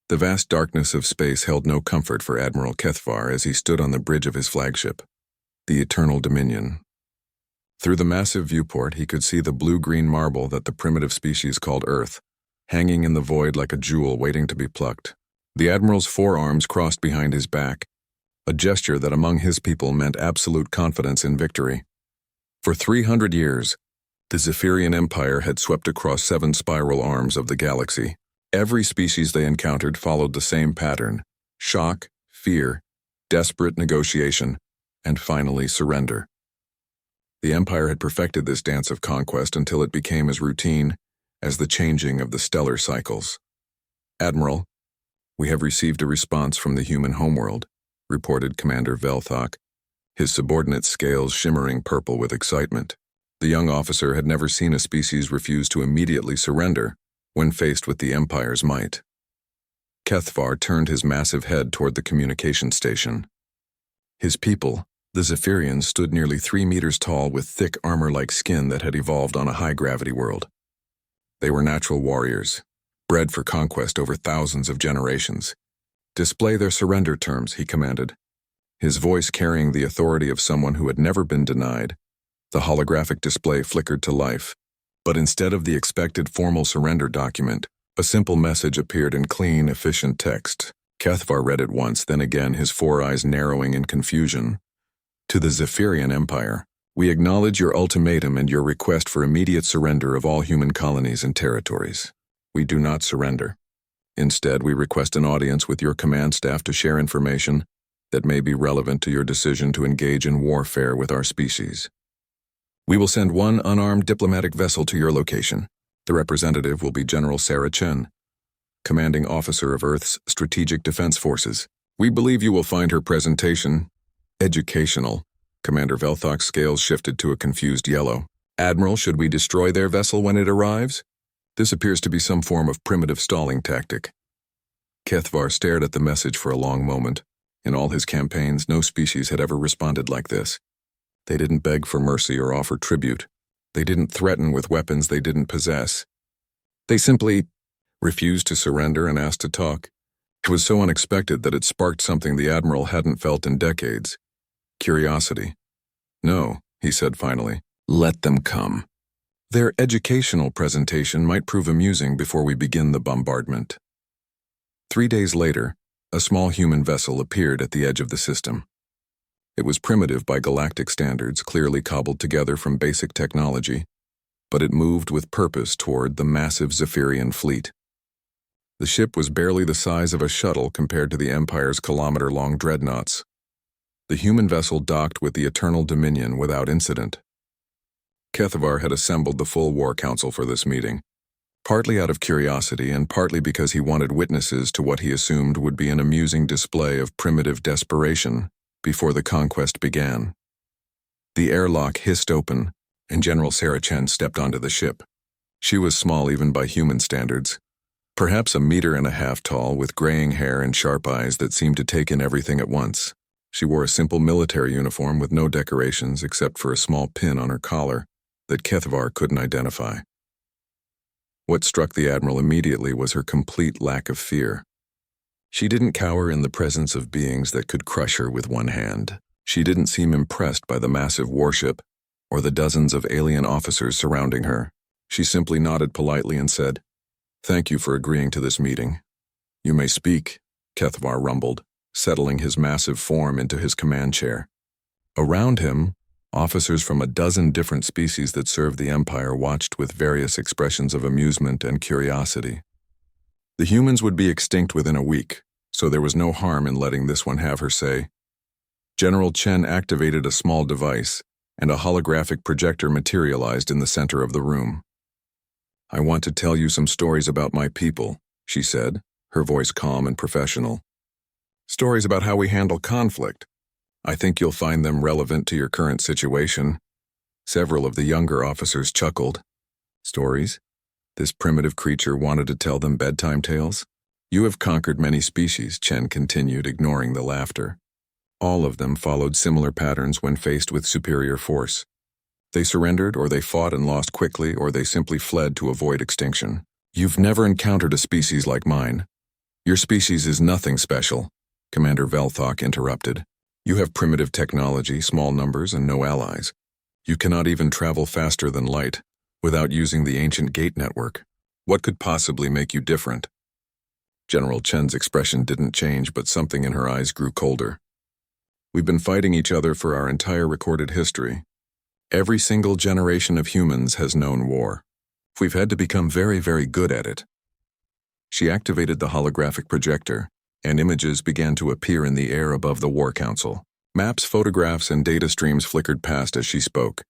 The vast darkness of space held no comfort for Admiral Kethvar as he stood on the bridge of his flagship, the Eternal Dominion. Through the massive viewport, he could see the blue-green marble that the primitive species called Earth, hanging in the void like a jewel waiting to be plucked. The Admiral's forearms crossed behind his back, a gesture that among his people meant absolute confidence in victory. For 300 years, the Zephyrian Empire had swept across 7 spiral arms of the galaxy. Every species they encountered followed the same pattern: shock, fear, desperate negotiation, and finally surrender. The Empire had perfected this dance of conquest until it became as routine as the changing of the stellar cycles. "Admiral, we have received a response from the human homeworld," reported Commander Velthok, his subordinate scales shimmering purple with excitement. The young officer had never seen a species refuse to immediately surrender when faced with the Empire's might. Kethvar turned his massive head toward the communication station. His people, the Zephyrians, stood nearly 3 meters tall with thick armor-like skin that had evolved on a high-gravity world. They were natural warriors, bred for conquest over thousands of generations. "Display their surrender terms," he commanded, his voice carrying the authority of someone who had never been denied. The holographic display flickered to life, but instead of the expected formal surrender document, a simple message appeared in clean, efficient text. Kethvar read it once, then again, his 4 eyes narrowing in confusion. "To the Zephyrian Empire, we acknowledge your ultimatum and your request for immediate surrender of all human colonies and territories. We do not surrender. Instead, we request an audience with your command staff to share information that may be relevant to your decision to engage in warfare with our species. We will send 1 unarmed diplomatic vessel to your location. The representative will be General Sarah Chen, commanding officer of Earth's Strategic Defense Forces. We believe you will find her presentation educational." Commander Velthok's scales shifted to a confused yellow. "Admiral, should we destroy their vessel when it arrives? This appears to be some form of primitive stalling tactic." Kethvar stared at the message for a long moment. In all his campaigns, no species had ever responded like this. They didn't beg for mercy or offer tribute. They didn't threaten with weapons they didn't possess. They simply refused to surrender and asked to talk. It was so unexpected that it sparked something the Admiral hadn't felt in decades: curiosity. "No," he said finally, "let them come. Their educational presentation might prove amusing before we begin the bombardment." 3 days later, a small human vessel appeared at the edge of the system. It was primitive by galactic standards, clearly cobbled together from basic technology, but it moved with purpose toward the massive Zephyrian fleet. The ship was barely the size of a shuttle compared to the Empire's kilometer-long dreadnoughts. The human vessel docked with the Eternal Dominion without incident. Kethvar had assembled the full War Council for this meeting, partly out of curiosity and partly because he wanted witnesses to what he assumed would be an amusing display of primitive desperation before the conquest began. The airlock hissed open, and General Sarah Chen stepped onto the ship. She was small even by human standards, perhaps 1.5 meters tall, with graying hair and sharp eyes that seemed to take in everything at once. She wore a simple military uniform with no decorations except for a small pin on her collar that Kethvar couldn't identify. What struck the Admiral immediately was her complete lack of fear. She didn't cower in the presence of beings that could crush her with one hand. She didn't seem impressed by the massive warship or the dozens of alien officers surrounding her. She simply nodded politely and said, "Thank you for agreeing to this meeting. You may speak," Kethvar rumbled, settling his massive form into his command chair. Around him, officers from a dozen different species that served the Empire watched with various expressions of amusement and curiosity. The humans would be extinct within a week, so there was no harm in letting this one have her say. General Chen activated a small device, and a holographic projector materialized in the center of the room. "I want to tell you some stories about my people," she said, her voice calm and professional. "Stories about how we handle conflict. I think you'll find them relevant to your current situation." Several of the younger officers chuckled. "Stories? This primitive creature wanted to tell them bedtime tales? You have conquered many species," Chen continued, ignoring the laughter. All of them followed similar patterns when faced with superior force. They surrendered, or they fought and lost quickly, or they simply fled to avoid extinction. You've never encountered a species like mine. Your species is nothing special, Commander Velthok interrupted. You have primitive technology, small numbers, and no allies. You cannot even travel faster than light, without using the ancient gate network. What could possibly make you different? General Chen's expression didn't change, but something in her eyes grew colder. We've been fighting each other for our entire recorded history. Every single generation of humans has known war. We've had to become very, very good at it. She activated the holographic projector, and images began to appear in the air above the War Council. Maps, photographs, and data streams flickered past as she spoke.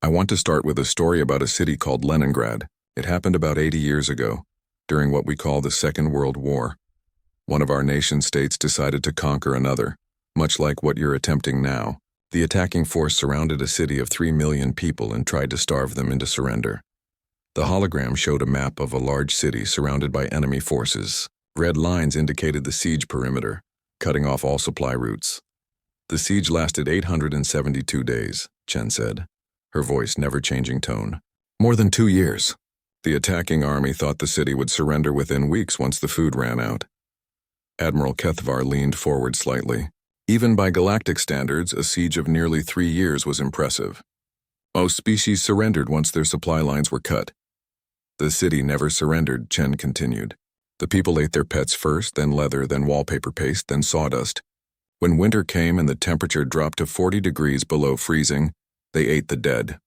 I want to start with a story about a city called Leningrad. It happened about 80 years ago, during what we call the Second World War. One of our nation-states decided to conquer another, much like what you're attempting now. The attacking force surrounded a city of 3 million people and tried to starve them into surrender. The hologram showed a map of a large city surrounded by enemy forces. Red lines indicated the siege perimeter, cutting off all supply routes. The siege lasted 872 days, Chen said, her voice never changing tone. More than 2 years. The attacking army thought the city would surrender within weeks once the food ran out. Admiral Kethvar leaned forward slightly. Even by galactic standards, a siege of nearly 3 years was impressive. Most species surrendered once their supply lines were cut. The city never surrendered, Chen continued. The people ate their pets first, then leather, then wallpaper paste, then sawdust. When winter came and the temperature dropped to 40 degrees below freezing, they ate the dead.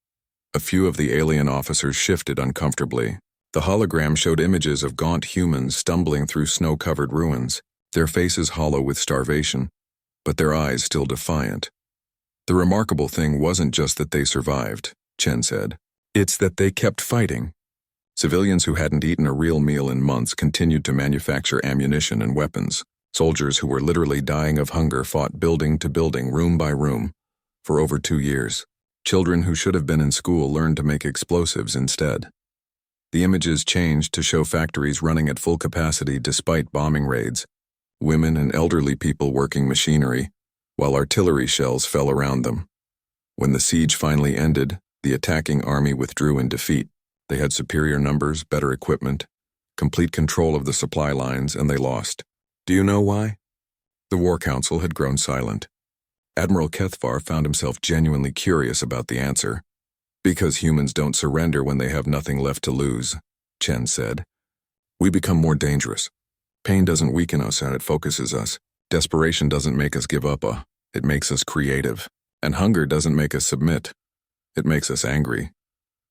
A few of the alien officers shifted uncomfortably. The hologram showed images of gaunt humans stumbling through snow-covered ruins, their faces hollow with starvation, but their eyes still defiant. The remarkable thing wasn't just that they survived, Chen said. It's that they kept fighting. Civilians who hadn't eaten a real meal in months continued to manufacture ammunition and weapons. Soldiers who were literally dying of hunger fought building to building, room by room, for over 2 years. Children who should have been in school learned to make explosives instead. The images changed to show factories running at full capacity despite bombing raids, women and elderly people working machinery, while artillery shells fell around them. When the siege finally ended, the attacking army withdrew in defeat. They had superior numbers, better equipment, complete control of the supply lines, and they lost. Do you know why? The War Council had grown silent. Admiral Kethvar found himself genuinely curious about the answer. Because humans don't surrender when they have nothing left to lose, Chen said. We become more dangerous. Pain doesn't weaken us and it focuses us. Desperation doesn't make us give up, it makes us creative. And hunger doesn't make us submit. It makes us angry.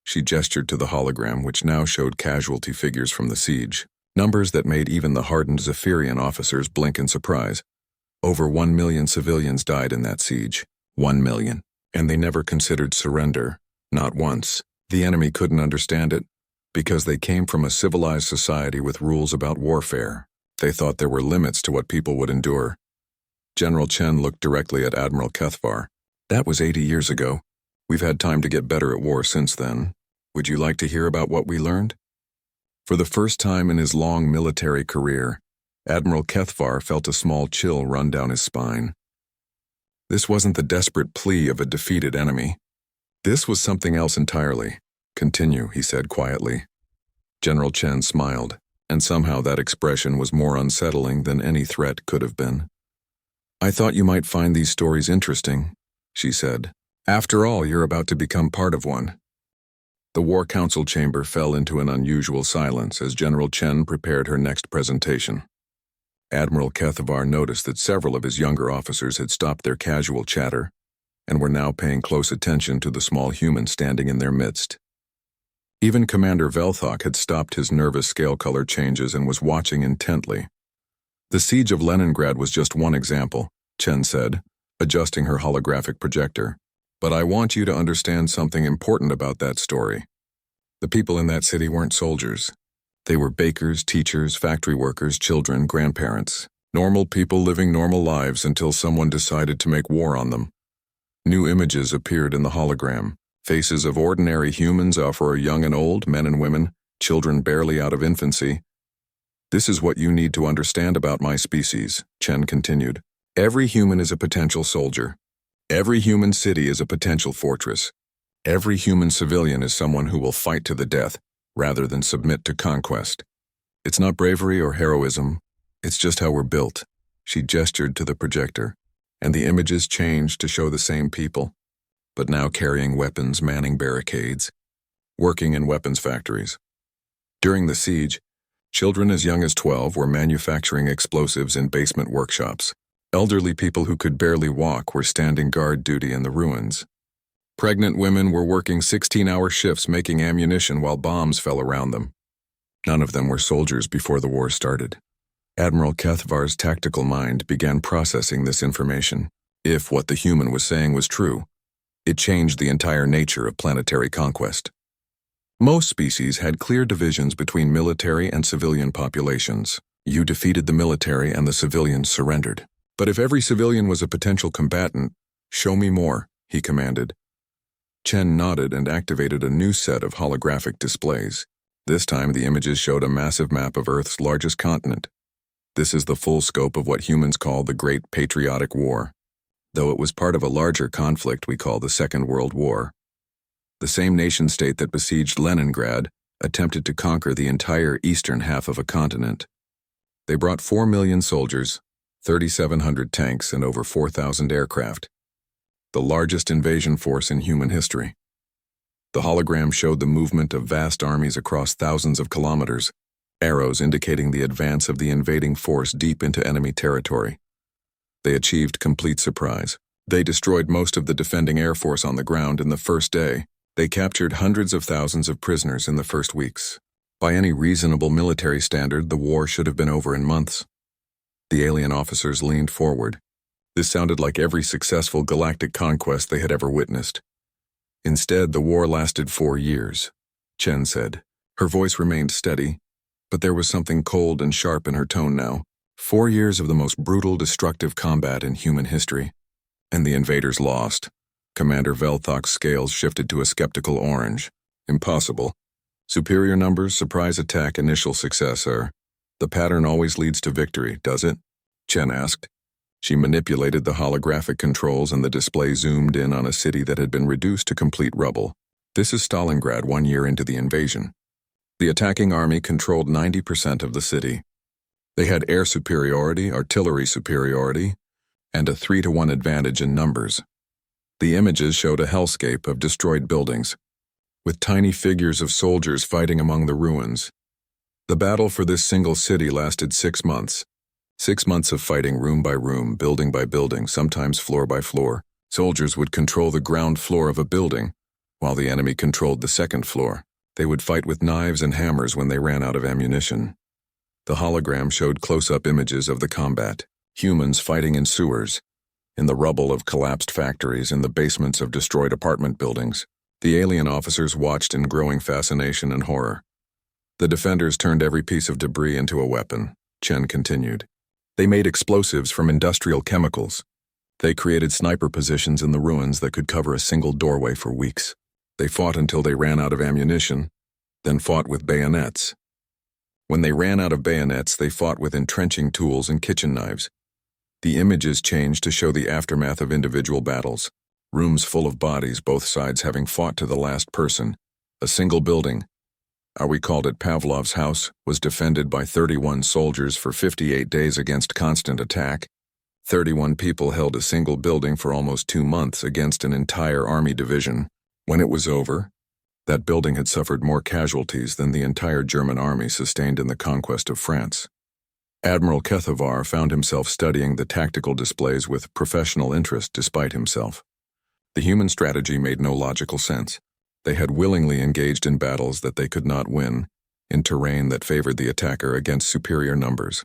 She gestured to the hologram, which now showed casualty figures from the siege, numbers that made even the hardened Zephyrian officers blink in surprise. Over 1 million civilians died in that siege. 1 million. And they never considered surrender. Not once. The enemy couldn't understand it, because they came from a civilized society with rules about warfare. They thought there were limits to what people would endure. General Chen looked directly at Admiral Kethvar. That was 80 years ago. We've had time to get better at war since then. Would you like to hear about what we learned? For the first time in his long military career, Admiral Kethvar felt a small chill run down his spine. This wasn't the desperate plea of a defeated enemy. This was something else entirely. Continue, he said quietly. General Chen smiled, and somehow that expression was more unsettling than any threat could have been. I thought you might find these stories interesting, she said. After all, you're about to become part of one. The War Council chamber fell into an unusual silence as General Chen prepared her next presentation. Admiral Kethvar noticed that several of his younger officers had stopped their casual chatter and were now paying close attention to the small human standing in their midst. Even Commander Velthok had stopped his nervous scale color changes and was watching intently. The siege of Leningrad was just one example, Chen said, adjusting her holographic projector. But I want you to understand something important about that story. The people in that city weren't soldiers. They were bakers, teachers, factory workers, children, grandparents. Normal people living normal lives until someone decided to make war on them. New images appeared in the hologram. Faces of ordinary humans for young and old, men and women, children barely out of infancy. This is what you need to understand about my species, Chen continued. Every human is a potential soldier. Every human city is a potential fortress. Every human civilian is someone who will fight to the death, rather than submit to conquest. It's not bravery or heroism. It's just how we're built. She gestured to the projector, and the images changed to show the same people, but now carrying weapons, manning barricades, working in weapons factories. During the siege, children as young as 12 were manufacturing explosives in basement workshops. Elderly people who could barely walk were standing guard duty in the ruins. Pregnant women were working 16-hour shifts making ammunition while bombs fell around them. None of them were soldiers before the war started. Admiral Kethvar's tactical mind began processing this information. If what the human was saying was true, it changed the entire nature of planetary conquest. Most species had clear divisions between military and civilian populations. You defeated the military and the civilians surrendered. But if every civilian was a potential combatant, show me more, he commanded. Chen nodded and activated a new set of holographic displays. This time the images showed a massive map of Earth's largest continent. This is the full scope of what humans call the Great Patriotic War, though it was part of a larger conflict we call the Second World War. The same nation-state that besieged Leningrad attempted to conquer the entire eastern half of a continent. They brought 4 million soldiers, 3,700 tanks, and over 4,000 aircraft, the largest invasion force in human history. The hologram showed the movement of vast armies across thousands of kilometers, arrows indicating the advance of the invading force deep into enemy territory. They achieved complete surprise. They destroyed most of the defending air force on the ground in the first day. They captured hundreds of thousands of prisoners in the first weeks. By any reasonable military standard, the war should have been over in months. The alien officers leaned forward. This sounded like every successful galactic conquest they had ever witnessed. Instead, the war lasted 4 years, Chen said. Her voice remained steady, but there was something cold and sharp in her tone now. 4 years of the most brutal, destructive combat in human history. And the invaders lost. Commander Velthok's scales shifted to a skeptical orange. Impossible. Superior numbers, surprise attack, initial success are. The pattern always leads to victory, does it? Chen asked. She manipulated the holographic controls and the display zoomed in on a city that had been reduced to complete rubble. This is Stalingrad 1 year into the invasion. The attacking army controlled 90% of the city. They had air superiority, artillery superiority, and a 3-to-1 advantage in numbers. The images showed a hellscape of destroyed buildings, with tiny figures of soldiers fighting among the ruins. The battle for this single city lasted 6 months. 6 months of fighting room by room, building by building, sometimes floor by floor. Soldiers would control the ground floor of a building, while the enemy controlled the second floor. They would fight with knives and hammers when they ran out of ammunition. The hologram showed close-up images of the combat. Humans fighting in sewers, in the rubble of collapsed factories, in the basements of destroyed apartment buildings. The alien officers watched in growing fascination and horror. The defenders turned every piece of debris into a weapon, Chen continued. They made explosives from industrial chemicals. They created sniper positions in the ruins that could cover a single doorway for weeks. They fought until they ran out of ammunition, then fought with bayonets. When they ran out of bayonets, they fought with entrenching tools and kitchen knives. The images changed to show the aftermath of individual battles. Rooms full of bodies, both sides having fought to the last person. A single building, we called it Pavlov's house, was defended by 31 soldiers for 58 days against constant attack. 31 people held a single building for almost 2 months against an entire army division. When it was over, that building had suffered more casualties than the entire German army sustained in the conquest of France. Admiral Kethvar found himself studying the tactical displays with professional interest despite himself. The human strategy made no logical sense. They had willingly engaged in battles that they could not win, in terrain that favored the attacker against superior numbers.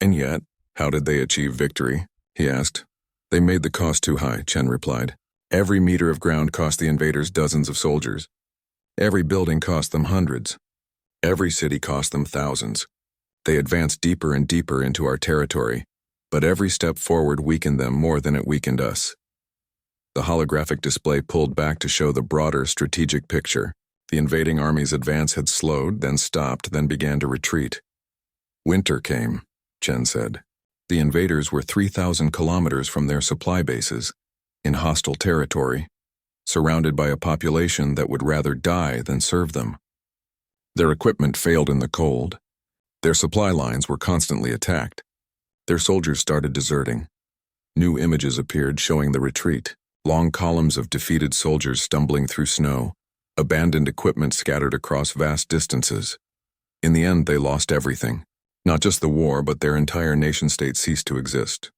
And yet, how did they achieve victory? He asked. They made the cost too high, Chen replied. Every meter of ground cost the invaders dozens of soldiers. Every building cost them hundreds. Every city cost them thousands. They advanced deeper and deeper into our territory, but every step forward weakened them more than it weakened us. The holographic display pulled back to show the broader strategic picture. The invading army's advance had slowed, then stopped, then began to retreat. Winter came, Chen said. The invaders were 3,000 kilometers from their supply bases, in hostile territory, surrounded by a population that would rather die than serve them. Their equipment failed in the cold. Their supply lines were constantly attacked. Their soldiers started deserting. New images appeared showing the retreat, long columns of defeated soldiers stumbling through snow, abandoned equipment scattered across vast distances. In the end, they lost everything. Not just the war, but their entire nation-state ceased to exist.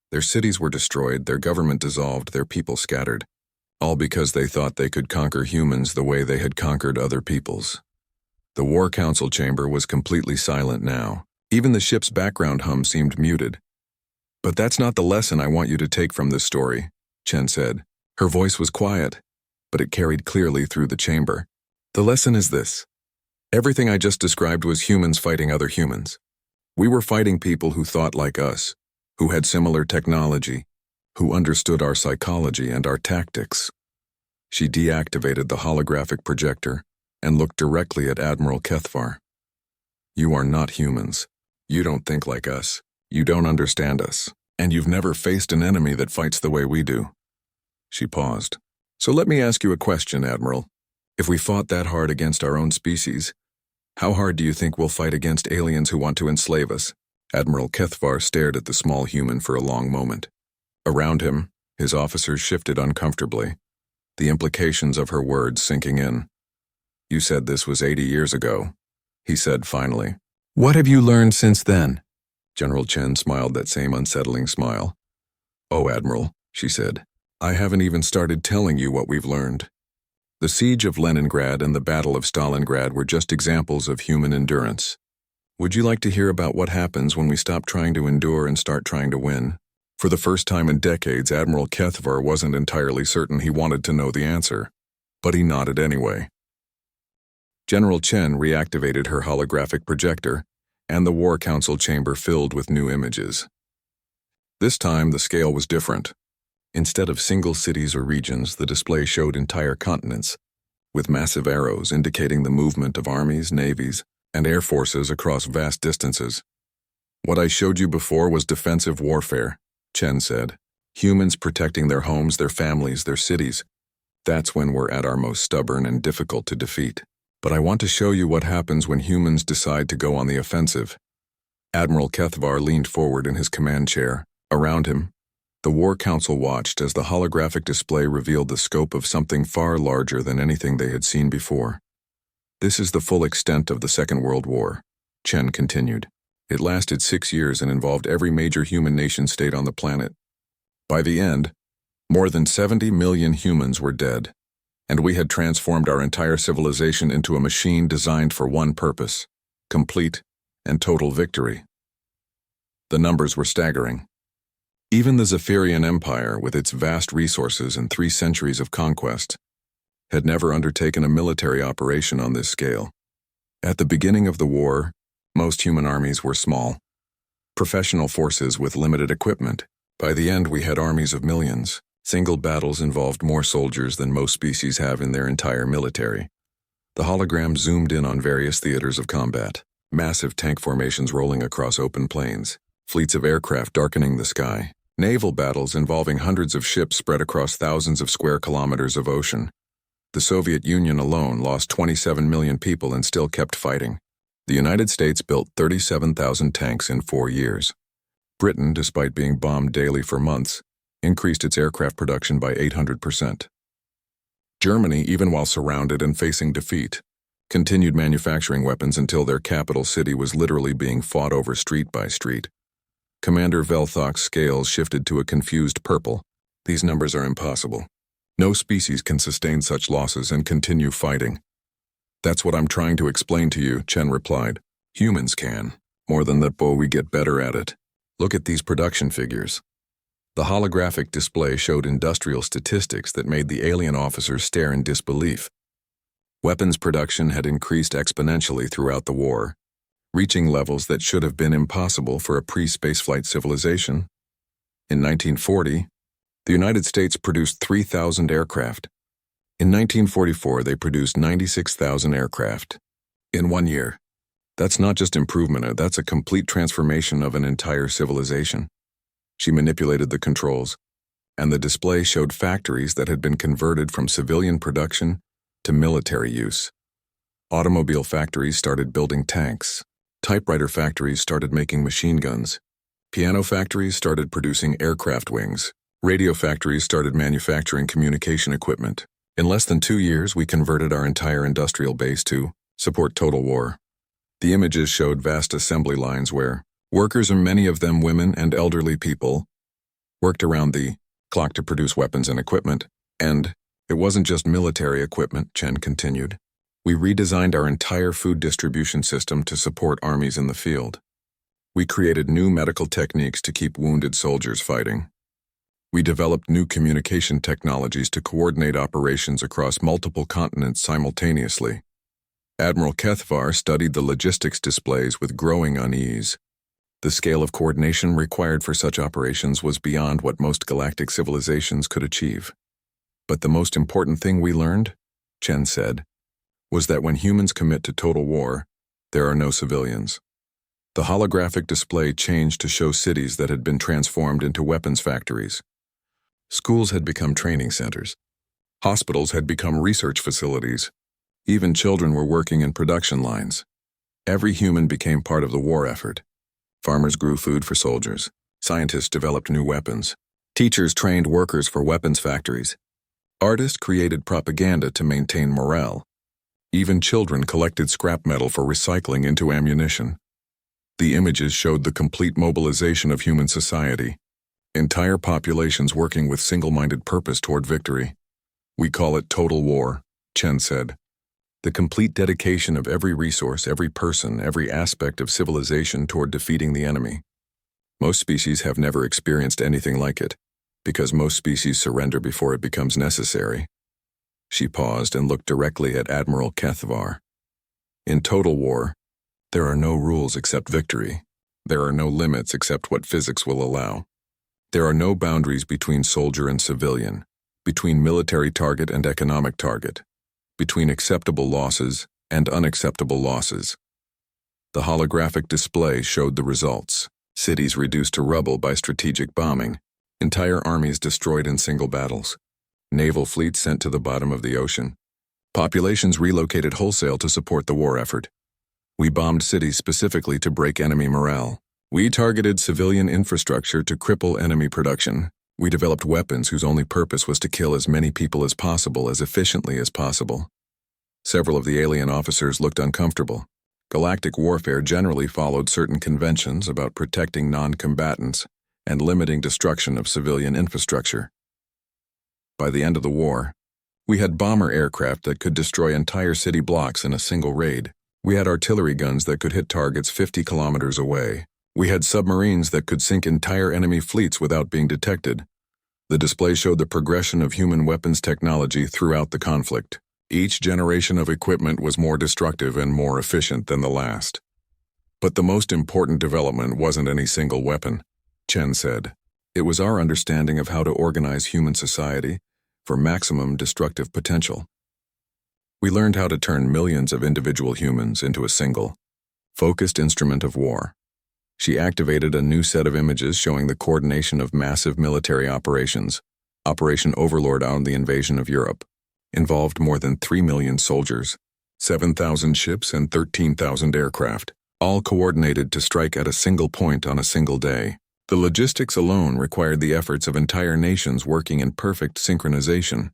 Their cities were destroyed, their government dissolved, their people scattered, all because they thought they could conquer humans the way they had conquered other peoples. The War Council chamber was completely silent now. Even the ship's background hum seemed muted. "But that's not the lesson I want you to take from this story," Chen said. Her voice was quiet, but it carried clearly through the chamber. "The lesson is this. Everything I just described was humans fighting other humans. We were fighting people who thought like us, who had similar technology, who understood our psychology and our tactics." She deactivated the holographic projector and looked directly at Admiral Kethvar. "You are not humans. You don't think like us. You don't understand us. And you've never faced an enemy that fights the way we do." She paused. "So let me ask you a question, Admiral. If we fought that hard against our own species, how hard do you think we'll fight against aliens who want to enslave us?" Admiral Kethvar stared at the small human for a long moment. Around him, his officers shifted uncomfortably, the implications of her words sinking in. "You said this was 80 years ago," he said finally. "What have you learned since then?" General Chen smiled that same unsettling smile. "Oh, Admiral," she said, "I haven't even started telling you what we've learned. The siege of Leningrad and the Battle of Stalingrad were just examples of human endurance. Would you like to hear about what happens when we stop trying to endure and start trying to win?" For the first time in decades, Admiral Kethvar wasn't entirely certain he wanted to know the answer, but he nodded anyway. General Chen reactivated her holographic projector, and the War Council chamber filled with new images. This time, the scale was different. Instead of single cities or regions, the display showed entire continents, with massive arrows indicating the movement of armies, navies, and air forces across vast distances. "What I showed you before was defensive warfare," Chen said. "Humans protecting their homes, their families, their cities. That's when we're at our most stubborn and difficult to defeat. But I want to show you what happens when humans decide to go on the offensive." Admiral Kethvar leaned forward in his command chair. Around him, the War Council watched as the holographic display revealed the scope of something far larger than anything they had seen before. "This is the full extent of the Second World War," Chen continued. "It lasted 6 years and involved every major human nation-state on the planet. By the end, more than 70 million humans were dead, and we had transformed our entire civilization into a machine designed for one purpose: complete and total victory." The numbers were staggering. Even the Zephyrian Empire, with its vast resources and 3 centuries of conquest, had never undertaken a military operation on this scale. At the beginning of the war, most human armies were small, professional forces with limited equipment. By the end, we had armies of millions. Single battles involved more soldiers than most species have in their entire military. The hologram zoomed in on various theaters of combat, massive tank formations rolling across open plains, fleets of aircraft darkening the sky, naval battles involving hundreds of ships spread across thousands of square kilometers of ocean. The Soviet Union alone lost 27 million people and still kept fighting. The United States built 37,000 tanks in 4 years. Britain, despite being bombed daily for months, increased its aircraft production by 800%. Germany, even while surrounded and facing defeat, continued manufacturing weapons until their capital city was literally being fought over street by street. Commander Velthok's scales shifted to a confused purple. "These numbers are impossible. No species can sustain such losses and continue fighting." "That's what I'm trying to explain to you," Chen replied. "Humans can. More than that, we get better at it. Look at these production figures." The holographic display showed industrial statistics that made the alien officers stare in disbelief. Weapons production had increased exponentially throughout the war, reaching levels that should have been impossible for a pre-spaceflight civilization. In 1940, the United States produced 3,000 aircraft. In 1944, they produced 96,000 aircraft. In 1 year. That's not just improvement, that's a complete transformation of an entire civilization. She manipulated the controls, and the display showed factories that had been converted from civilian production to military use. Automobile factories started building tanks. Typewriter factories started making machine guns. Piano factories started producing aircraft wings. Radio factories started manufacturing communication equipment. In less than 2 years, we converted our entire industrial base to support total war. The images showed vast assembly lines where workers, and many of them women and elderly people, worked around the clock to produce weapons and equipment. And it wasn't just military equipment, Chen continued. We redesigned our entire food distribution system to support armies in the field. We created new medical techniques to keep wounded soldiers fighting. We developed new communication technologies to coordinate operations across multiple continents simultaneously. Admiral Kethvar studied the logistics displays with growing unease. The scale of coordination required for such operations was beyond what most galactic civilizations could achieve. But the most important thing we learned, Chen said, was that when humans commit to total war, there are no civilians. The holographic display changed to show cities that had been transformed into weapons factories. Schools had become training centers. Hospitals had become research facilities. Even children were working in production lines. Every human became part of the war effort. Farmers grew food for soldiers. Scientists developed new weapons. Teachers trained workers for weapons factories. Artists created propaganda to maintain morale. Even children collected scrap metal for recycling into ammunition. The images showed the complete mobilization of human society. Entire populations working with single-minded purpose toward victory. We call it total war, Chen said. The complete dedication of every resource, every person, every aspect of civilization toward defeating the enemy. Most species have never experienced anything like it, because most species surrender before it becomes necessary. She paused and looked directly at Admiral Kethvar. In total war, there are no rules except victory. There are no limits except what physics will allow. There are no boundaries between soldier and civilian, between military target and economic target, between acceptable losses and unacceptable losses. The holographic display showed the results. Cities reduced to rubble by strategic bombing, entire armies destroyed in single battles, naval fleets sent to the bottom of the ocean, populations relocated wholesale to support the war effort. We bombed cities specifically to break enemy morale. We targeted civilian infrastructure to cripple enemy production. We developed weapons whose only purpose was to kill as many people as possible as efficiently as possible. Several of the alien officers looked uncomfortable. Galactic warfare generally followed certain conventions about protecting non-combatants and limiting destruction of civilian infrastructure. By the end of the war, we had bomber aircraft that could destroy entire city blocks in a single raid. We had artillery guns that could hit targets 50 kilometers away. We had submarines that could sink entire enemy fleets without being detected. The display showed the progression of human weapons technology throughout the conflict. Each generation of equipment was more destructive and more efficient than the last. But the most important development wasn't any single weapon, Chen said. It was our understanding of how to organize human society for maximum destructive potential. We learned how to turn millions of individual humans into a single, focused instrument of war. She activated a new set of images showing the coordination of massive military operations. Operation Overlord on the invasion of Europe involved more than 3 million soldiers, 7,000 ships, and 13,000 aircraft, all coordinated to strike at a single point on a single day. The logistics alone required the efforts of entire nations working in perfect synchronization.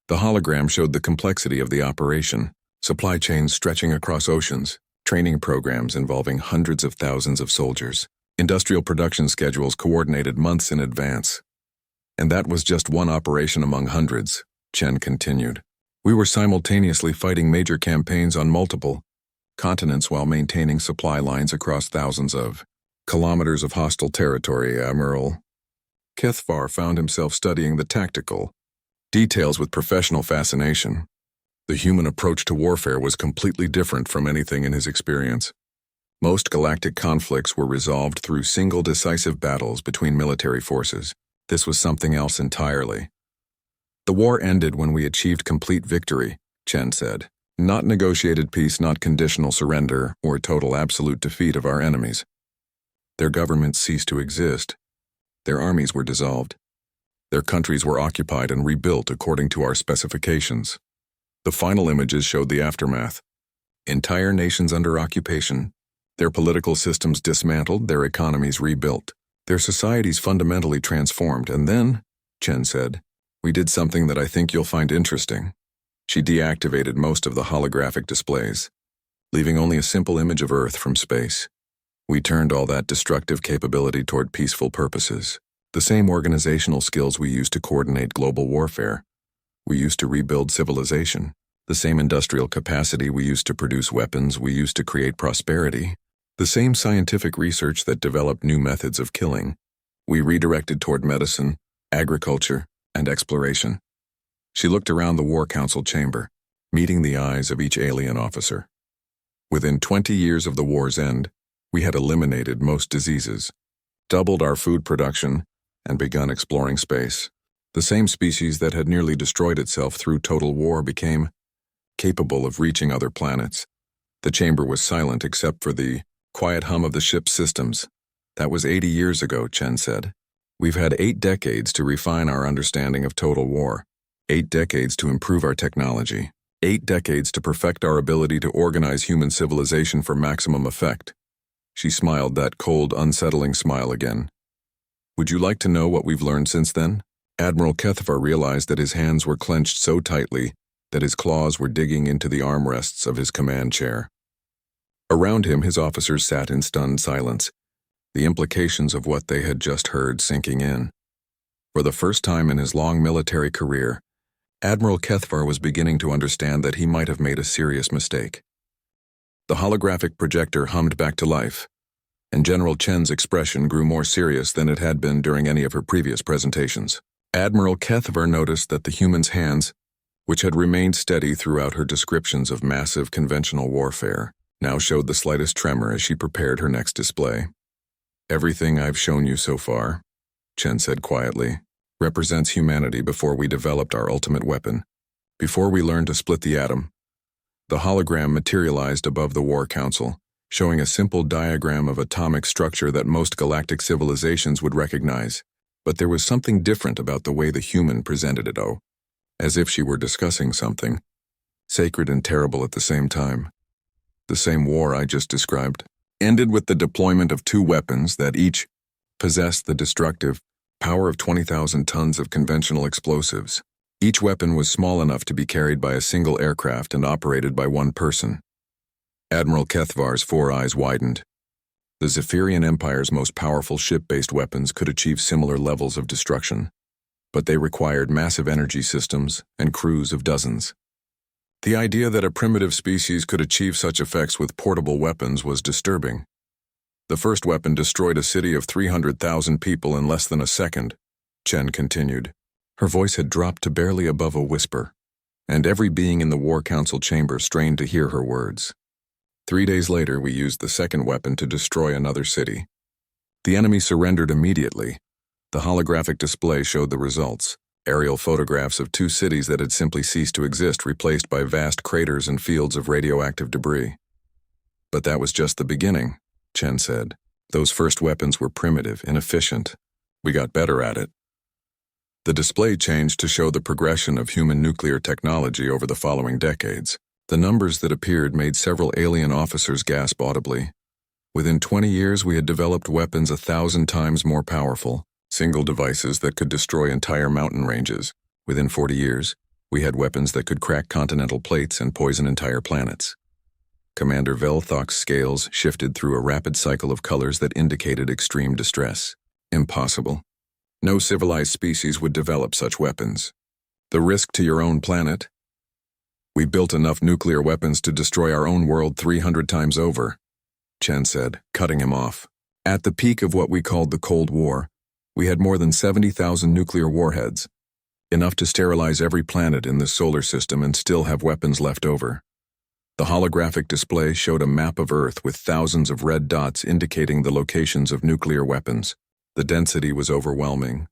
The hologram showed the complexity of the operation, supply chains stretching across oceans, training programs involving hundreds of thousands of soldiers, industrial production schedules coordinated months in advance. And that was just one operation among hundreds, Chen continued. We were simultaneously fighting major campaigns on multiple continents while maintaining supply lines across thousands of kilometers of hostile territory. Admiral Kethvar found himself studying the tactical details with professional fascination. The human approach to warfare was completely different from anything in his experience. Most galactic conflicts were resolved through single decisive battles between military forces. This was something else entirely. The war ended when we achieved complete victory, Chen said. Not negotiated peace, not conditional surrender, or total absolute defeat of our enemies. Their governments ceased to exist. Their armies were dissolved. Their countries were occupied and rebuilt according to our specifications. The final images showed the aftermath. Entire nations under occupation, Their political systems dismantled, their economies rebuilt, their societies fundamentally transformed, and then, Chen said, we did something that I think you'll find interesting. She deactivated most of the holographic displays, leaving only a simple image of Earth from space. We turned all that destructive capability toward peaceful purposes. The same organizational skills we used to coordinate global warfare. We used to rebuild civilization. The same industrial capacity we used to produce weapons, we used to create prosperity. The same scientific research that developed new methods of killing, we redirected toward medicine, agriculture, and exploration. She looked around the War Council chamber, meeting the eyes of each alien officer. Within 20 years of the war's end, we had eliminated most diseases, doubled our food production, and begun exploring space. The same species that had nearly destroyed itself through total war became capable of reaching other planets. The chamber was silent except for the quiet hum of the ship's systems. That was 80 years ago, Chen said. We've had 8 decades to refine our understanding of total war, 8 decades to improve our technology, 8 decades to perfect our ability to organize human civilization for maximum effect. She smiled that cold, unsettling smile again. Would you like to know what we've learned since then? Admiral Kethvar realized that his hands were clenched so tightly that his claws were digging into the armrests of his command chair. Around him, his officers sat in stunned silence, the implications of what they had just heard sinking in. For the first time in his long military career, Admiral Kethvar was beginning to understand that he might have made a serious mistake. The holographic projector hummed back to life, and General Chen's expression grew more serious than it had been during any of her previous presentations. Admiral Kethvar noticed that the human's hands, which had remained steady throughout her descriptions of massive conventional warfare, now showed the slightest tremor as she prepared her next display. Everything I've shown you so far, Chen said quietly, represents humanity before we developed our ultimate weapon. Before we learned to split the atom, the hologram materialized above the War Council, showing a simple diagram of atomic structure that most galactic civilizations would recognize. But there was something different about the way the human presented it, as if she were discussing something, sacred and terrible at the same time. The same war I just described ended with the deployment of 2 weapons that each possessed the destructive power of 20,000 tons of conventional explosives. Each weapon was small enough to be carried by a single aircraft and operated by one person. Admiral Kethvar's 4 eyes widened. The Zephyrian Empire's most powerful ship-based weapons could achieve similar levels of destruction, but they required massive energy systems and crews of dozens. The idea that a primitive species could achieve such effects with portable weapons was disturbing. The first weapon destroyed a city of 300,000 people in less than a second, Chen continued. Her voice had dropped to barely above a whisper, and every being in the War Council chamber strained to hear her words. 3 days later, we used the second weapon to destroy another city. The enemy surrendered immediately. The holographic display showed the results. Aerial photographs of 2 cities that had simply ceased to exist, replaced by vast craters and fields of radioactive debris. But that was just the beginning, Chen said. Those first weapons were primitive, inefficient. We got better at it. The display changed to show the progression of human nuclear technology over the following decades. The numbers that appeared made several alien officers gasp audibly. Within 20 years, we had developed weapons 1,000 times more powerful, single devices that could destroy entire mountain ranges. Within 40 years, we had weapons that could crack continental plates and poison entire planets. Commander Velthok's scales shifted through a rapid cycle of colors that indicated extreme distress. Impossible. No civilized species would develop such weapons. The risk to your own planet? We built enough nuclear weapons to destroy our own world 300 times over, Chen said, cutting him off. At the peak of what we called the Cold War, we had more than 70,000 nuclear warheads, enough to sterilize every planet in the solar system and still have weapons left over. The holographic display showed a map of Earth with thousands of red dots indicating the locations of nuclear weapons. The density was overwhelming.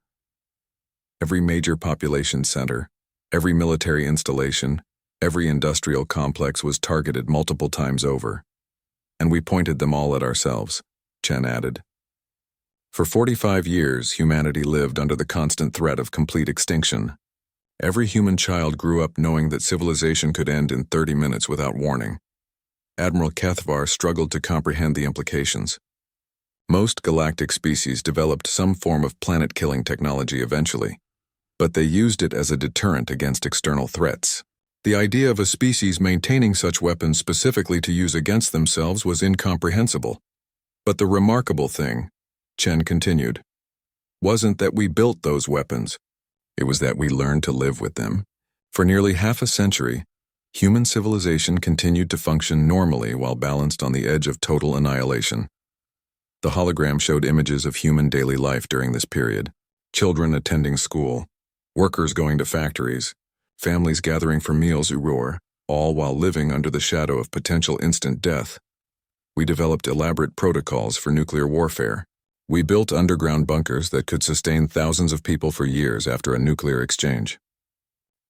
Every major population center, every military installation, every industrial complex was targeted multiple times over. And we pointed them all at ourselves, Chen added. For 45 years, humanity lived under the constant threat of complete extinction. Every human child grew up knowing that civilization could end in 30 minutes without warning. Admiral Kethvar struggled to comprehend the implications. Most galactic species developed some form of planet-killing technology eventually, but they used it as a deterrent against external threats. The idea of a species maintaining such weapons specifically to use against themselves was incomprehensible. But the remarkable thing, Chen continued, wasn't that we built those weapons. It was that we learned to live with them. For nearly half a century, human civilization continued to function normally while balanced on the edge of total annihilation. The hologram showed images of human daily life during this period. Children attending school, workers going to factories, families gathering for meals all while living under the shadow of potential instant death. We developed elaborate protocols for nuclear warfare. We built underground bunkers that could sustain thousands of people for years after a nuclear exchange.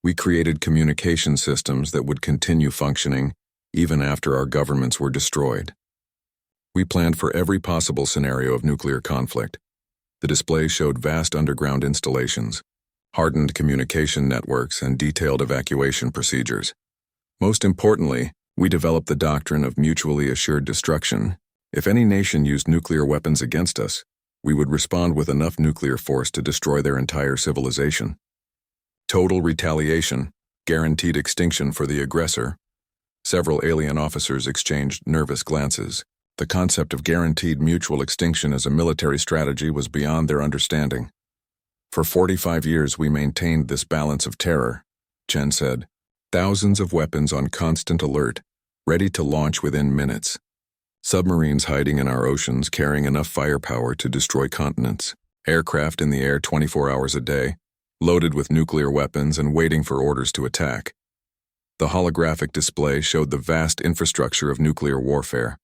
We created communication systems that would continue functioning even after our governments were destroyed. We planned for every possible scenario of nuclear conflict. The display showed vast underground installations, hardened communication networks, and detailed evacuation procedures. Most importantly, we developed the doctrine of mutually assured destruction. If any nation used nuclear weapons against us, we would respond with enough nuclear force to destroy their entire civilization. Total retaliation, guaranteed extinction for the aggressor. Several alien officers exchanged nervous glances. The concept of guaranteed mutual extinction as a military strategy was beyond their understanding. For 45 years we maintained this balance of terror, Chen said. Thousands of weapons on constant alert, ready to launch within minutes. Submarines hiding in our oceans carrying enough firepower to destroy continents. Aircraft in the air 24 hours a day, loaded with nuclear weapons and waiting for orders to attack. The holographic display showed the vast infrastructure of nuclear warfare.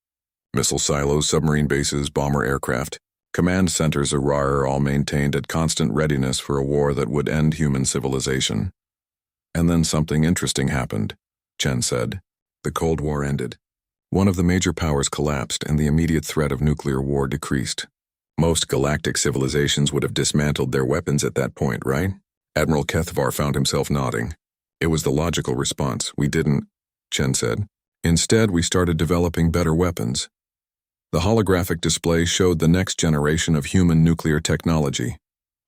Missile silos, submarine bases, bomber aircraft, command centers are all maintained at constant readiness for a war that would end human civilization. And then something interesting happened, Chen said. The Cold War ended. One of the major powers collapsed and the immediate threat of nuclear war decreased. Most galactic civilizations would have dismantled their weapons at that point, right? Admiral Kethvar found himself nodding. It was the logical response. We didn't, Chen said. Instead, we started developing better weapons. The holographic display showed the next generation of human nuclear technology.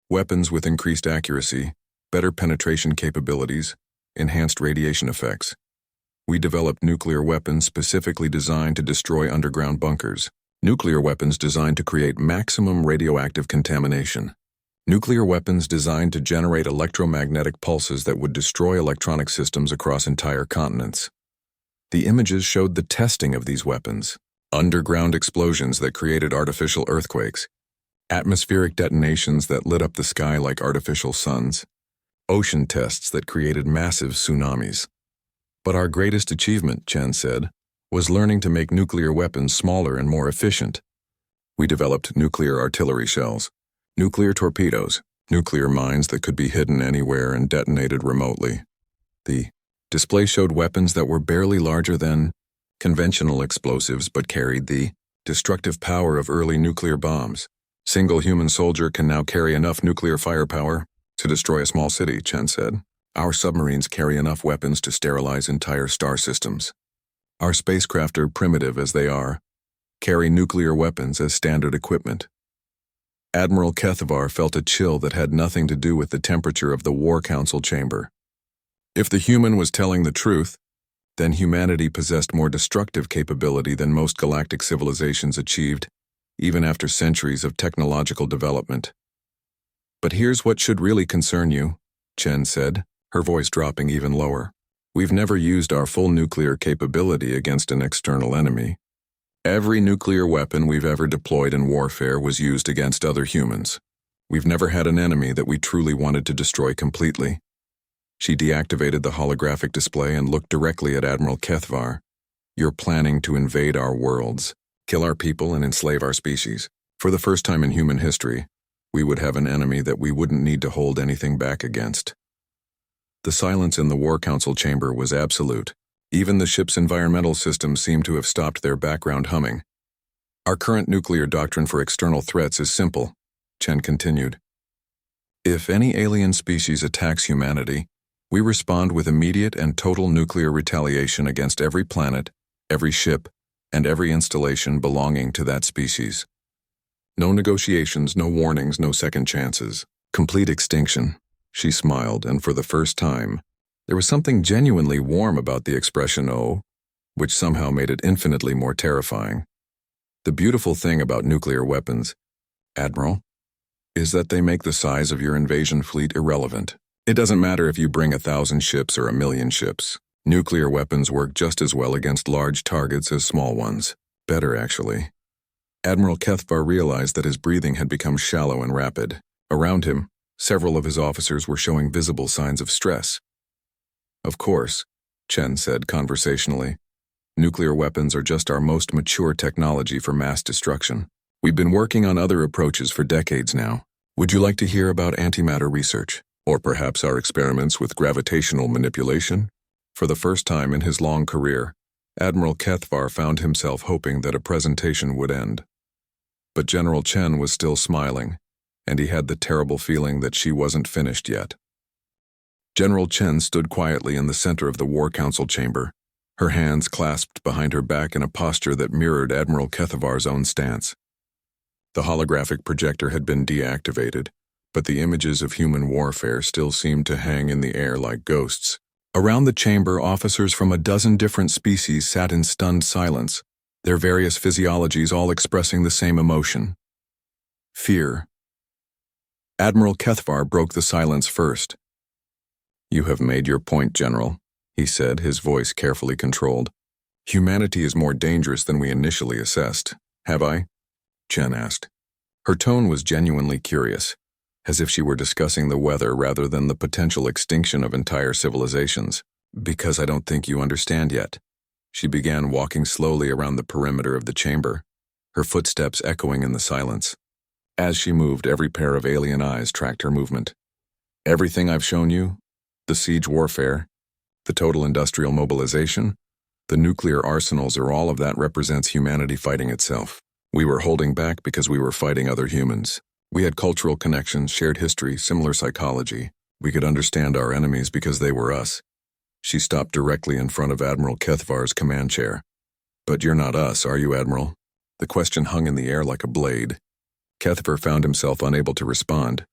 Weapons with increased accuracy, better penetration capabilities, enhanced radiation effects. We developed nuclear weapons specifically designed to destroy underground bunkers. Nuclear weapons designed to create maximum radioactive contamination. Nuclear weapons designed to generate electromagnetic pulses that would destroy electronic systems across entire continents. The images showed the testing of these weapons. Underground explosions that created artificial earthquakes. Atmospheric detonations that lit up the sky like artificial suns. Ocean tests that created massive tsunamis. But our greatest achievement, Chen said, was learning to make nuclear weapons smaller and more efficient. We developed nuclear artillery shells, nuclear torpedoes, nuclear mines that could be hidden anywhere and detonated remotely. The display showed weapons that were barely larger than conventional explosives but carried the destructive power of early nuclear bombs. Single human soldier can now carry enough nuclear firepower to destroy a small city, Chen said. Our submarines carry enough weapons to sterilize entire star systems. Our spacecraft are primitive as they are, carry nuclear weapons as standard equipment. Admiral Kethvar felt a chill that had nothing to do with the temperature of the War Council chamber. If the human was telling the truth, then humanity possessed more destructive capability than most galactic civilizations achieved, even after centuries of technological development. But here's what should really concern you, Chen said, her voice dropping even lower. We've never used our full nuclear capability against an external enemy. Every nuclear weapon we've ever deployed in warfare was used against other humans. We've never had an enemy that we truly wanted to destroy completely. She deactivated the holographic display and looked directly at Admiral Kethvar. You're planning to invade our worlds, kill our people and enslave our species. For the first time in human history, we would have an enemy that we wouldn't need to hold anything back against. The silence in the War Council chamber was absolute. Even the ship's environmental systems seemed to have stopped their background humming. Our current nuclear doctrine for external threats is simple, Chen continued. If any alien species attacks humanity, we respond with immediate and total nuclear retaliation against every planet, every ship, and every installation belonging to that species. No negotiations, no warnings, no second chances. Complete extinction. She smiled, and for the first time, there was something genuinely warm about the expression "oh," which somehow made it infinitely more terrifying. The beautiful thing about nuclear weapons, Admiral, is that they make the size of your invasion fleet irrelevant. It doesn't matter if you bring 1,000 ships or 1,000,000 ships. Nuclear weapons work just as well against large targets as small ones. Better, actually. Admiral Kethvar realized that his breathing had become shallow and rapid. Around him, several of his officers were showing visible signs of stress. Of course, Chen said conversationally, nuclear weapons are just our most mature technology for mass destruction. We've been working on other approaches for decades now. Would you like to hear about antimatter research? Or perhaps our experiments with gravitational manipulation? For the first time in his long career, Admiral Kethvar found himself hoping that a presentation would end. But General Chen was still smiling, and he had the terrible feeling that she wasn't finished yet. General Chen stood quietly in the center of the War Council chamber, her hands clasped behind her back in a posture that mirrored Admiral Kethvar's own stance. The holographic projector had been deactivated, but the images of human warfare still seemed to hang in the air like ghosts. Around the chamber, officers from a dozen different species sat in stunned silence, their various physiologies all expressing the same emotion: fear. Admiral Kethvar broke the silence first. "You have made your point, General," he said, his voice carefully controlled. "Humanity is more dangerous than we initially assessed. Have I?" Chen asked. Her tone was genuinely curious, as if she were discussing the weather rather than the potential extinction of entire civilizations. "Because I don't think you understand yet." She began walking slowly around the perimeter of the chamber, her footsteps echoing in the silence. As she moved, every pair of alien eyes tracked her movement. "Everything I've shown you, the siege warfare, the total industrial mobilization, the nuclear arsenals, or all of that represents humanity fighting itself. We were holding back because we were fighting other humans. We had cultural connections, shared history, similar psychology. We could understand our enemies because they were us." She stopped directly in front of Admiral Kethvar's command chair. "But you're not us, are you, Admiral?" The question hung in the air like a blade. Kethvar found himself unable to respond.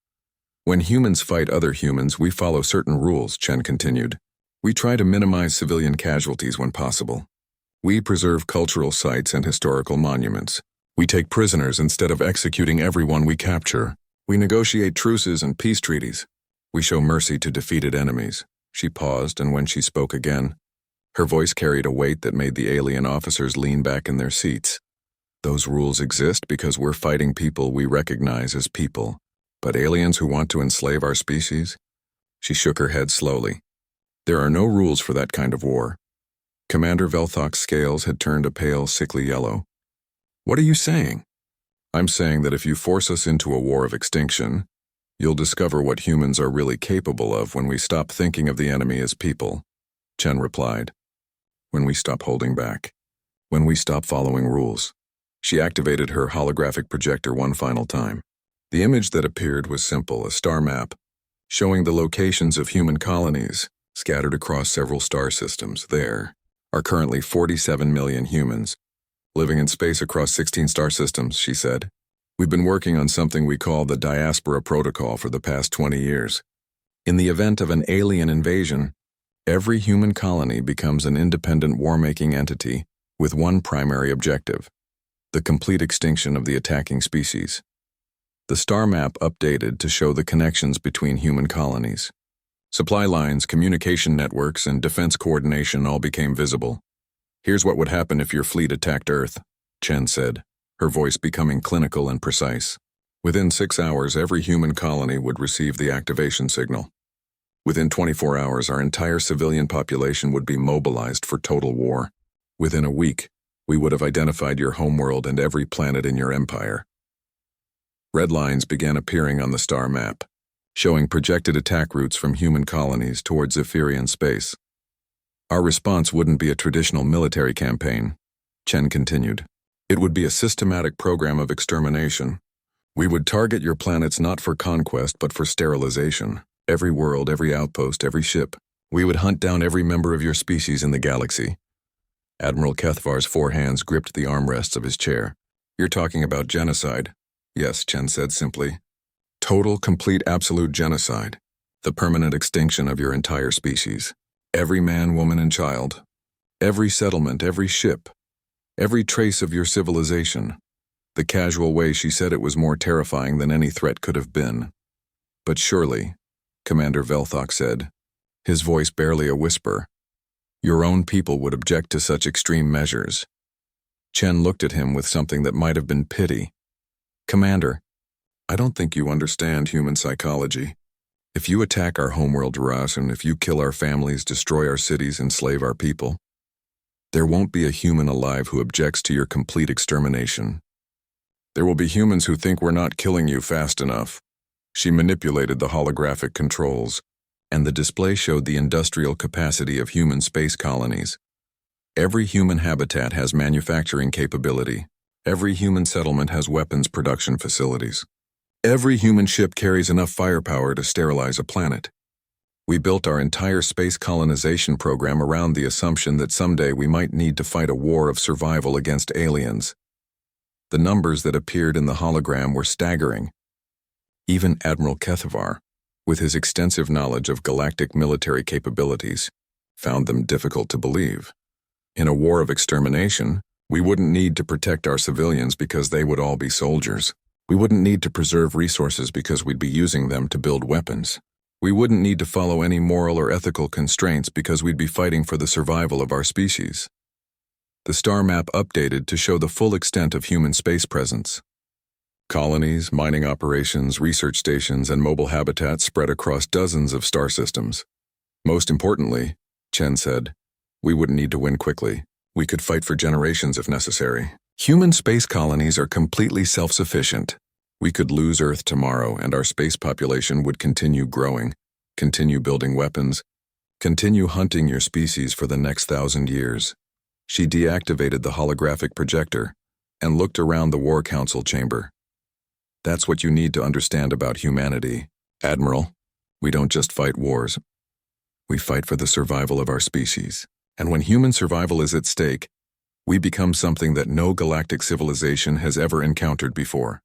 "When humans fight other humans, we follow certain rules," Chen continued. "We try to minimize civilian casualties when possible. We preserve cultural sites and historical monuments. We take prisoners instead of executing everyone we capture. We negotiate truces and peace treaties. We show mercy to defeated enemies." She paused, and when she spoke again, her voice carried a weight that made the alien officers lean back in their seats. "Those rules exist because we're fighting people we recognize as people. But aliens who want to enslave our species?" She shook her head slowly. "There are no rules for that kind of war." Commander Velthok's scales had turned a pale, sickly yellow. "What are you saying?" "I'm saying that if you force us into a war of extinction, you'll discover what humans are really capable of when we stop thinking of the enemy as people," Chen replied. "When we stop holding back. When we stop following rules." She activated her holographic projector one final time. The image that appeared was simple, a star map, showing the locations of human colonies scattered across several star systems. There are currently 47 million humans living in space across 16 star systems, she said. "We've been working on something we call the Diaspora Protocol for the past 20 years. In the event of an alien invasion, every human colony becomes an independent war-making entity with one primary objective: the complete extinction of the attacking species." The star map updated to show the connections between human colonies. Supply lines, communication networks, and defense coordination all became visible. "Here's what would happen if your fleet attacked Earth," Chen said, her voice becoming clinical and precise. "Within 6 hours, every human colony would receive the activation signal. Within 24 hours, our entire civilian population would be mobilized for total war. Within a week, we would have identified your homeworld and every planet in your empire." Red lines began appearing on the star map, showing projected attack routes from human colonies towards Zephyrian space. "Our response wouldn't be a traditional military campaign," Chen continued. "It would be a systematic program of extermination. We would target your planets not for conquest but for sterilization. Every world, every outpost, every ship. We would hunt down every member of your species in the galaxy. Admiral Kethvar's four hands gripped the armrests of his chair. You're talking about genocide. Yes, Chen said simply. Total, complete, absolute genocide. The permanent extinction of your entire species. Every man, woman, and child. Every settlement, every ship. Every trace of your civilization. The casual way she said it was more terrifying than any threat could have been. But surely, Commander Velthok said, his voice barely a whisper, your own people would object to such extreme measures. Chen looked at him with something that might have been pity. Commander, I don't think you understand human psychology. If you attack our homeworld Ras, and if you kill our families, destroy our cities, enslave our people, there won't be a human alive who objects to your complete extermination. There will be humans who think we're not killing you fast enough. She manipulated the holographic controls, and the display showed the industrial capacity of human space colonies. Every human habitat has manufacturing capability. Every human settlement has weapons production facilities. Every human ship carries enough firepower to sterilize a planet. We built our entire space colonization program around the assumption that someday we might need to fight a war of survival against aliens. The numbers that appeared in the hologram were staggering. Even Admiral Kethvar, with his extensive knowledge of galactic military capabilities, found them difficult to believe. In a war of extermination, we wouldn't need to protect our civilians because they would all be soldiers. We wouldn't need to preserve resources because we'd be using them to build weapons. We wouldn't need to follow any moral or ethical constraints because we'd be fighting for the survival of our species. The star map updated to show the full extent of human space presence. Colonies, mining operations, research stations, and mobile habitats spread across dozens of star systems. Most importantly, Chen said, we wouldn't need to win quickly. We could fight for generations if necessary. Human space colonies are completely self-sufficient. We could lose Earth tomorrow and our space population would continue growing, continue building weapons, continue hunting your species for the next 1,000 years. She deactivated the holographic projector and looked around the War Council chamber. That's what you need to understand about humanity, Admiral. We don't just fight wars. We fight for the survival of our species. And when human survival is at stake, we become something that no galactic civilization has ever encountered before.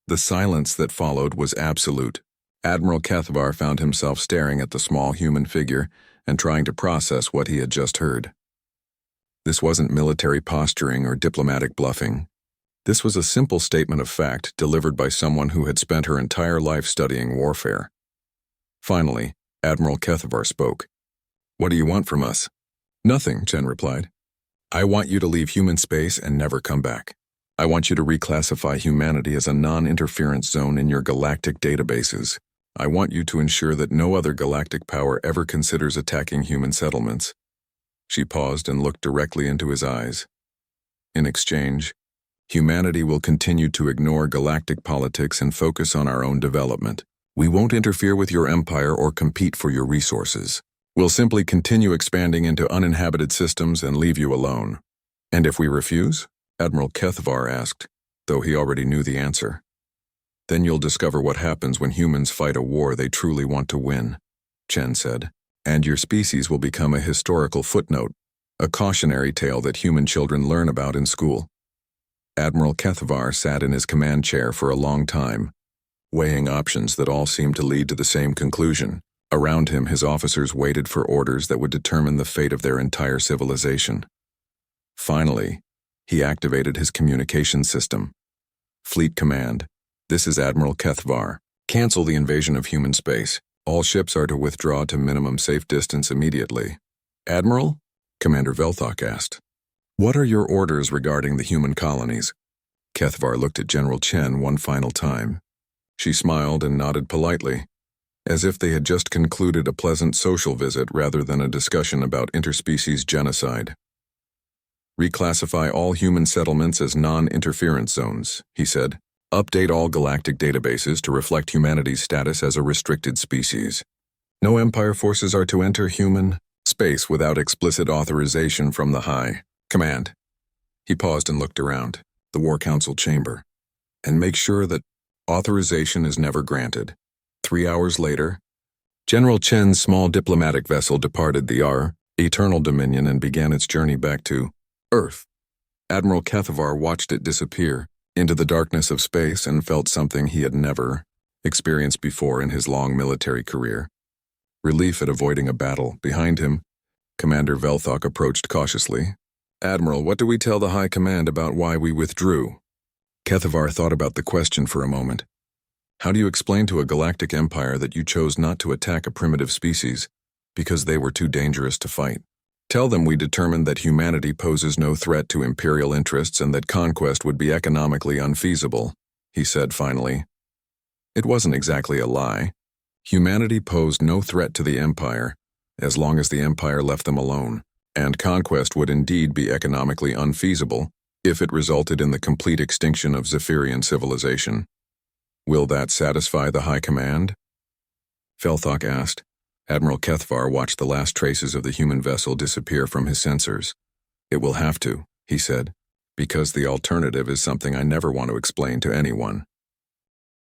The silence that followed was absolute. Admiral Kethvar found himself staring at the small human figure and trying to process what he had just heard. This wasn't military posturing or diplomatic bluffing. This was a simple statement of fact delivered by someone who had spent her entire life studying warfare. Finally, Admiral Kethvar spoke. What do you want from us? Nothing, Chen replied. I want you to leave human space and never come back. I want you to reclassify humanity as a non-interference zone in your galactic databases. I want you to ensure that no other galactic power ever considers attacking human settlements. She paused and looked directly into his eyes. In exchange, humanity will continue to ignore galactic politics and focus on our own development. We won't interfere with your empire or compete for your resources. We'll simply continue expanding into uninhabited systems and leave you alone. And if we refuse? Admiral Kethvar asked, though he already knew the answer. Then you'll discover what happens when humans fight a war they truly want to win, Chen said. And your species will become a historical footnote, a cautionary tale that human children learn about in school. Admiral Kethvar sat in his command chair for a long time, weighing options that all seemed to lead to the same conclusion. Around him, his officers waited for orders that would determine the fate of their entire civilization. Finally, he activated his communication system. Fleet Command, this is Admiral Kethvar. Cancel the invasion of human space. All ships are to withdraw to minimum safe distance immediately. Admiral? Commander Velthok asked. What are your orders regarding the human colonies? Kethvar looked at General Chen one final time. She smiled and nodded politely, as if they had just concluded a pleasant social visit rather than a discussion about interspecies genocide. Reclassify all human settlements as non-interference zones, he said. Update all galactic databases to reflect humanity's status as a restricted species. No Empire forces are to enter human space without explicit authorization from the High Command. He paused and looked around the War Council chamber. And make sure that authorization is never granted. 3 hours later, General Chen's small diplomatic vessel departed the eternal dominion and began its journey back to Earth. Admiral Kethvar watched it disappear into the darkness of space and felt something he had never experienced before in his long military career. Relief at avoiding a battle. Behind him, Commander Velthok approached cautiously. Admiral, what do we tell the High Command about why we withdrew? Kethvar thought about the question for a moment. How do you explain to a galactic empire that you chose not to attack a primitive species because they were too dangerous to fight? Tell them we determined that humanity poses no threat to imperial interests and that conquest would be economically unfeasible, he said finally. It wasn't exactly a lie. Humanity posed no threat to the Empire, as long as the Empire left them alone, and conquest would indeed be economically unfeasible if it resulted in the complete extinction of Zephyrian civilization. Will that satisfy the High Command? Velthok asked. Admiral Kethvar watched the last traces of the human vessel disappear from his sensors. It will have to, he said, because the alternative is something I never want to explain to anyone.